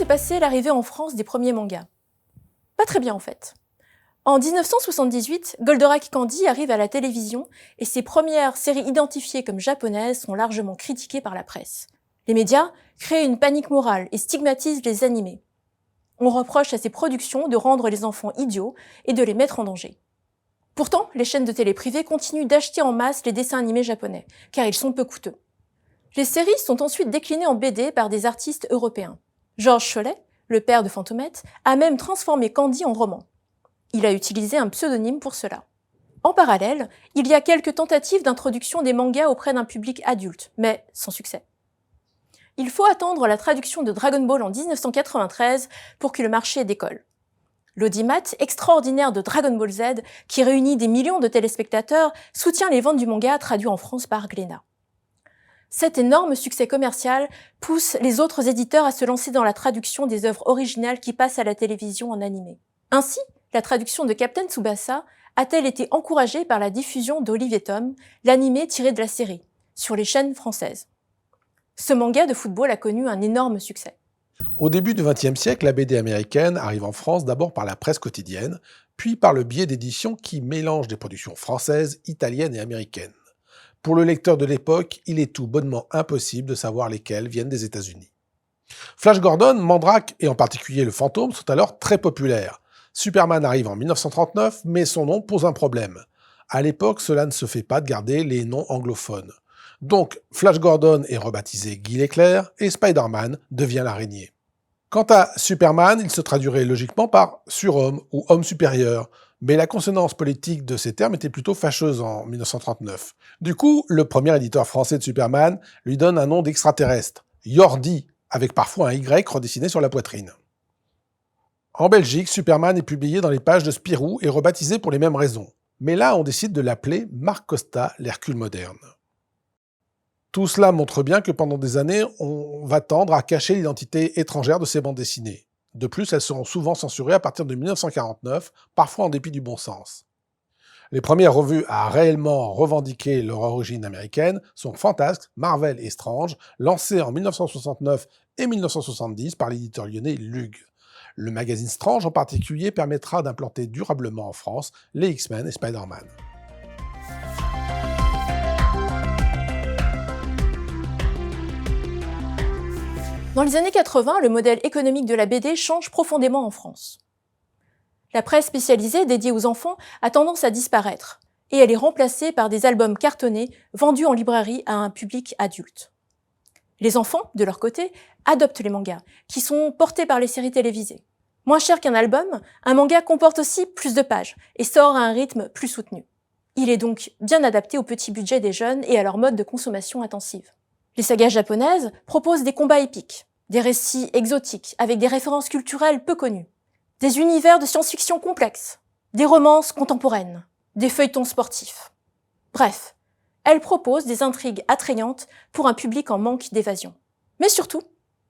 passée l'arrivée en France des premiers mangas? Pas très bien en fait. En 1978, Goldorak Candy arrive à la télévision et ses premières séries identifiées comme japonaises sont largement critiquées par la presse. Les médias créent une panique morale et stigmatisent les animés. On reproche à ces productions de rendre les enfants idiots et de les mettre en danger. Pourtant, les chaînes de télé privées continuent d'acheter en masse les dessins animés japonais, car ils sont peu coûteux. Les séries sont ensuite déclinées en BD par des artistes européens. Georges Cholet, le père de Fantomette, a même transformé Candy en roman. Il a utilisé un pseudonyme pour cela. En parallèle, il y a quelques tentatives d'introduction des mangas auprès d'un public adulte, mais sans succès. Il faut attendre la traduction de Dragon Ball en 1993 pour que le marché décolle. L'audimat extraordinaire de Dragon Ball Z, qui réunit des millions de téléspectateurs, soutient les ventes du manga traduit en France par Glénat. Cet énorme succès commercial pousse les autres éditeurs à se lancer dans la traduction des œuvres originales qui passent à la télévision en animé. Ainsi, la traduction de Captain Tsubasa a-t-elle été encouragée par la diffusion d'Olive & Tom, l'animé tiré de la série, sur les chaînes françaises. Ce manga de football a connu un énorme succès. Au début du XXe siècle, la BD américaine arrive en France d'abord par la presse quotidienne, puis par le biais d'éditions qui mélangent des productions françaises, italiennes et américaines. Pour le lecteur de l'époque, il est tout bonnement impossible de savoir lesquelles viennent des États-Unis. Flash Gordon, Mandrake et en particulier le Fantôme sont alors très populaires. Superman arrive en 1939, mais son nom pose un problème. À l'époque, cela ne se fait pas de garder les noms anglophones. Donc, Flash Gordon est rebaptisé Guy l'Éclair et Spider-Man devient l'araignée. Quant à Superman, il se traduirait logiquement par surhomme ou homme supérieur, mais la consonance politique de ces termes était plutôt fâcheuse en 1939. Du coup, le premier éditeur français de Superman lui donne un nom d'extraterrestre, Yordi, avec parfois un Y redessiné sur la poitrine. En Belgique, Superman est publié dans les pages de Spirou et rebaptisé pour les mêmes raisons. Mais là, on décide de l'appeler Marc Costa, l'Hercule moderne. Tout cela montre bien que pendant des années, on va tendre à cacher l'identité étrangère de ces bandes dessinées. De plus, elles seront souvent censurées à partir de 1949, parfois en dépit du bon sens. Les premières revues à réellement revendiquer leur origine américaine sont Fantasque, Marvel et Strange, lancées en 1969 et 1970 par l'éditeur lyonnais Lug. Le magazine Strange en particulier permettra d'implanter durablement en France les X-Men et Spider-Man. Dans les années 80, le modèle économique de la BD change profondément en France. La presse spécialisée dédiée aux enfants a tendance à disparaître, et elle est remplacée par des albums cartonnés vendus en librairie à un public adulte. Les enfants, de leur côté, adoptent les mangas, qui sont portés par les séries télévisées. Moins cher qu'un album, un manga comporte aussi plus de pages et sort à un rythme plus soutenu. Il est donc bien adapté au petit budget des jeunes et à leur mode de consommation intensive. Les sagas japonaises proposent des combats épiques, des récits exotiques avec des références culturelles peu connues, des univers de science-fiction complexes, des romances contemporaines, des feuilletons sportifs. Bref, elles proposent des intrigues attrayantes pour un public en manque d'évasion. Mais surtout,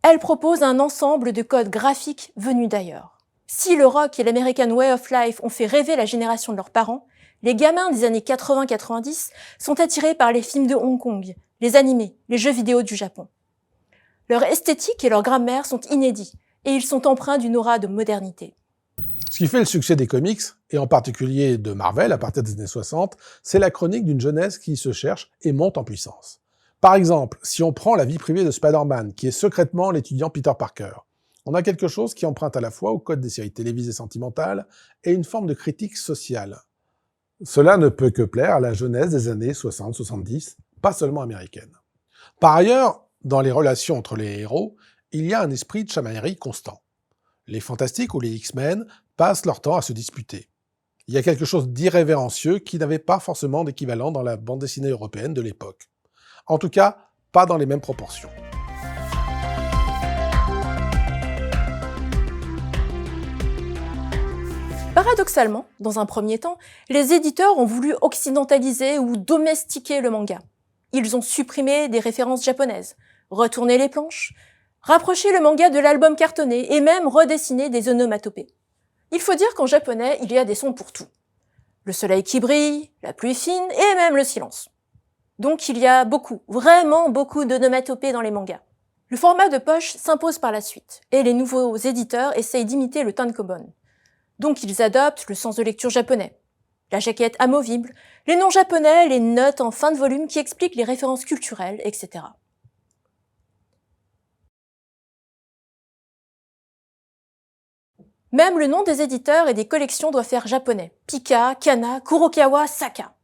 elles proposent un ensemble de codes graphiques venus d'ailleurs. Si le rock et l'American Way of Life ont fait rêver la génération de leurs parents, les gamins des années 80-90 sont attirés par les films de Hong Kong, les animés, les jeux vidéo du Japon. Leur esthétique et leur grammaire sont inédits, et ils sont empreints d'une aura de modernité. Ce qui fait le succès des comics, et en particulier de Marvel à partir des années 60, c'est la chronique d'une jeunesse qui se cherche et monte en puissance. Par exemple, si on prend la vie privée de Spider-Man, qui est secrètement l'étudiant Peter Parker, on a quelque chose qui emprunte à la fois au code des séries télévisées sentimentales et une forme de critique sociale. Cela ne peut que plaire à la jeunesse des années 60-70, pas seulement américaine. Par ailleurs, dans les relations entre les héros, il y a un esprit de chamaillerie constant. Les Fantastiques ou les X-Men passent leur temps à se disputer. Il y a quelque chose d'irrévérencieux qui n'avait pas forcément d'équivalent dans la bande dessinée européenne de l'époque. En tout cas, pas dans les mêmes proportions. Paradoxalement, dans un premier temps, les éditeurs ont voulu occidentaliser ou domestiquer le manga. Ils ont supprimé des références japonaises, retourné les planches, rapproché le manga de l'album cartonné et même redessiné des onomatopées. Il faut dire qu'en japonais, il y a des sons pour tout. Le soleil qui brille, la pluie fine et même le silence. Donc il y a beaucoup, vraiment beaucoup d'onomatopées dans les mangas. Le format de poche s'impose par la suite, et les nouveaux éditeurs essayent d'imiter le tankobon. Donc ils adoptent le sens de lecture japonais. La jaquette amovible, les noms japonais, les notes en fin de volume qui expliquent les références culturelles, etc. Même le nom des éditeurs et des collections doit faire japonais. Pika, Kana, Kurokawa, Saka.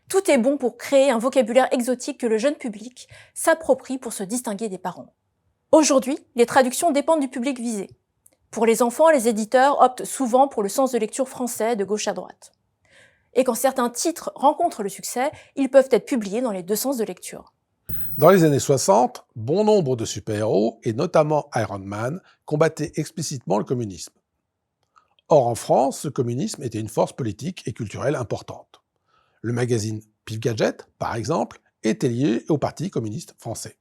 Tout est bon pour créer un vocabulaire exotique que le jeune public s'approprie pour se distinguer des parents. Aujourd'hui, les traductions dépendent du public visé. Pour les enfants, les éditeurs optent souvent pour le sens de lecture français de gauche à droite. Et quand certains titres rencontrent le succès, ils peuvent être publiés dans les deux sens de lecture. Dans les années 60, bon nombre de super-héros, et notamment Iron Man, combattaient explicitement le communisme. Or, en France, ce communisme était une force politique et culturelle importante. Le magazine Pif Gadget, par exemple, était lié au Parti communiste français.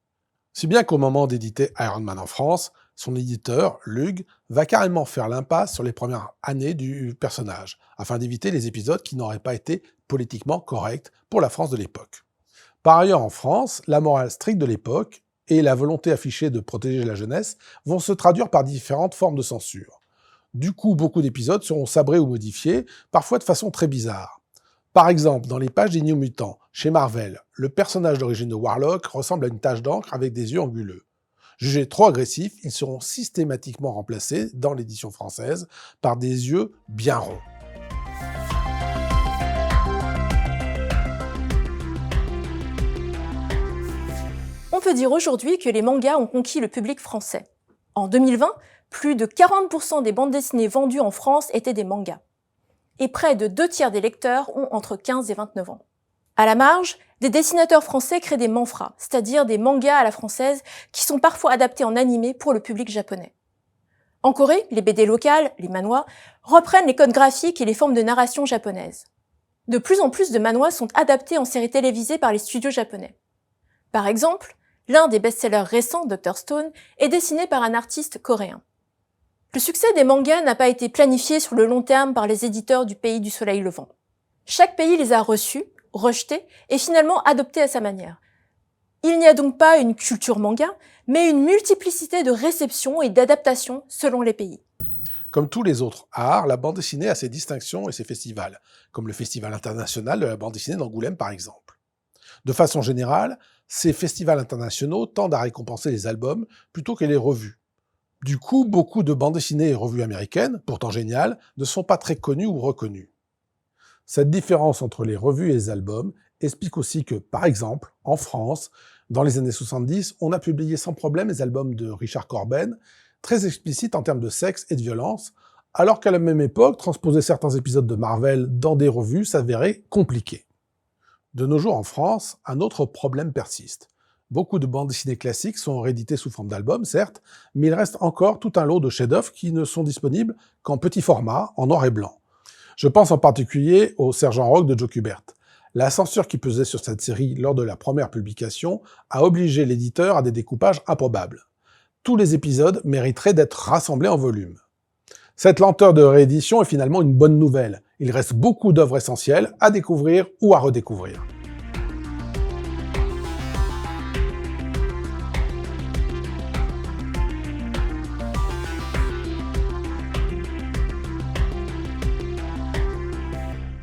Si bien qu'au moment d'éditer Iron Man en France, son éditeur, Lug, va carrément faire l'impasse sur les premières années du personnage, afin d'éviter les épisodes qui n'auraient pas été politiquement corrects pour la France de l'époque. Par ailleurs, en France, la morale stricte de l'époque et la volonté affichée de protéger la jeunesse vont se traduire par différentes formes de censure. Du coup, beaucoup d'épisodes seront sabrés ou modifiés, parfois de façon très bizarre. Par exemple, dans les pages des New Mutants, chez Marvel, le personnage d'origine de Warlock ressemble à une tache d'encre avec des yeux anguleux. Jugés trop agressifs, ils seront systématiquement remplacés, dans l'édition française, par des yeux bien ronds. On peut dire aujourd'hui que les mangas ont conquis le public français. En 2020, plus de 40% des bandes dessinées vendues en France étaient des mangas. Et près de 2/3 des lecteurs ont entre 15 et 29 ans. À la marge, des dessinateurs français créent des manfras, c'est-à-dire des mangas à la française qui sont parfois adaptés en animé pour le public japonais. En Corée, les BD locales, les manhwas, reprennent les codes graphiques et les formes de narration japonaises. De plus en plus de manhwas sont adaptés en séries télévisées par les studios japonais. Par exemple, l'un des best-sellers récents, Dr. Stone, est dessiné par un artiste coréen. Le succès des mangas n'a pas été planifié sur le long terme par les éditeurs du pays du soleil levant. Chaque pays les a reçus, rejetés et finalement adoptés à sa manière. Il n'y a donc pas une culture manga, mais une multiplicité de réceptions et d'adaptations selon les pays. Comme tous les autres arts, la bande dessinée a ses distinctions et ses festivals, comme le Festival international de la bande dessinée d'Angoulême par exemple. De façon générale, ces festivals internationaux tendent à récompenser les albums plutôt que les revues. Du coup, beaucoup de bandes dessinées et revues américaines, pourtant géniales, ne sont pas très connues ou reconnues. Cette différence entre les revues et les albums explique aussi que, par exemple, en France, dans les années 70, on a publié sans problème les albums de Richard Corben, très explicites en termes de sexe et de violence, alors qu'à la même époque, transposer certains épisodes de Marvel dans des revues s'avérait compliqué. De nos jours en France, un autre problème persiste. Beaucoup de bandes dessinées classiques sont rééditées sous forme d'albums, certes, mais il reste encore tout un lot de chefs-d'œuvre qui ne sont disponibles qu'en petit format, en noir et blanc. Je pense en particulier au Sergent Rock de Joe Kubert. La censure qui pesait sur cette série lors de la première publication a obligé l'éditeur à des découpages improbables. Tous les épisodes mériteraient d'être rassemblés en volume. Cette lenteur de réédition est finalement une bonne nouvelle. Il reste beaucoup d'œuvres essentielles à découvrir ou à redécouvrir.